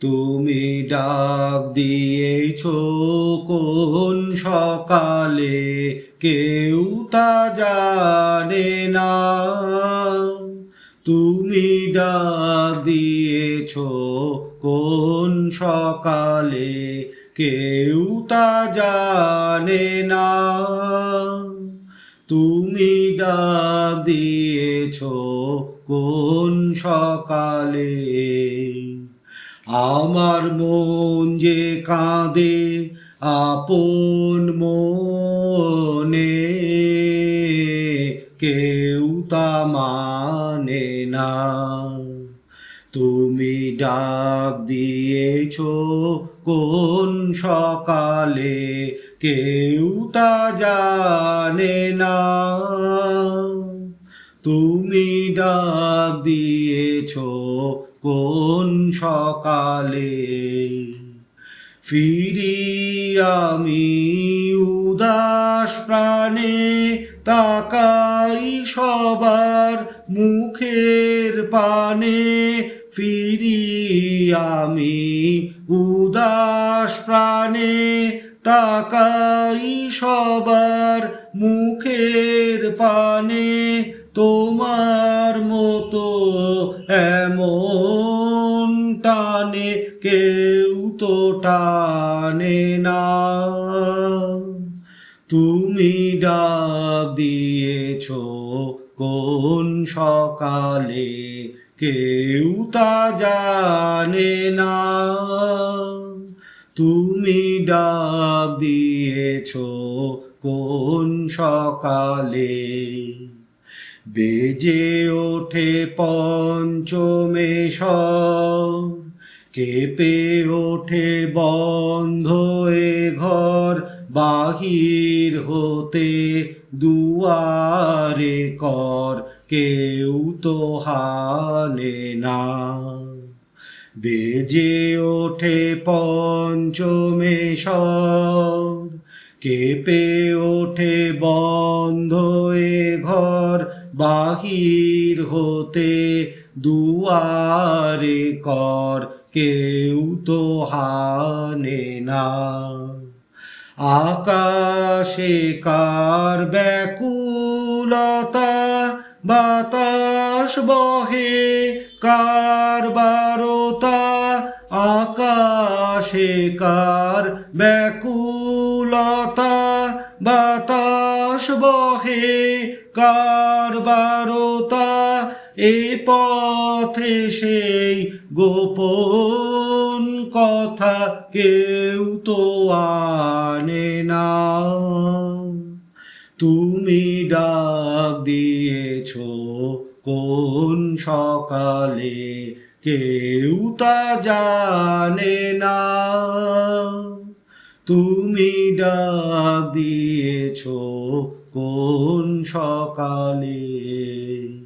তুমি ডাক দিয়েছ কোন সকালে, কেউ তা জানে না। তুমি ডাক দিয়েছ কোন সকালে, কেউ তা জানে না। তুমি ডাক দিয়েছ কোন সকালে। আমার মন যে কাঁদে আপন মনে, কেউ তা মানে না। তুমি ডাক দিয়েছ কোন সকালে, কেউ তা জানে না। তুমি ডাক দিয়েছ কোন সকালে। ফিরি আমি উদাস প্রাণে, তাকাই সবার মুখের পানে। ফিরি আমি উদাস প্রাণে, তাকাই সবার মুখের পানে। তোমার মতো এমন টানে কেউ তো টানে না। তুমি ডাক দিয়েছ কোন সকালে, কেউ তা জানে না। তুমি ডাক দিয়েছ কোন সকালে। বেজে ওঠে পঞ্চমেশ্বর, কেঁপে ওঠে বন্ধ এ ঘর। বাহির হতে দুয়ারে কর, কেউ তো হানে না। বেজে ওঠে পঞ্চমেশ্বর, কেঁপে ওঠে বন্ধ এ ঘর। বাহির হতে দুয়ারে কর, কেউ তো হানে না। আকাশে কার ব্যাকুলতা, বাতাস বহে কার বারতা। আকাশে কার ব্যাকুলতা, বাতাস বহে কার বারতা। এ পথে সেই গোপন কথা কেউ তো আনে না। তুমি ডাক দিয়েছ কোন সকালে, কেউ তা জানে না। তুমি ডাক দিয়েছ কোন সকালে।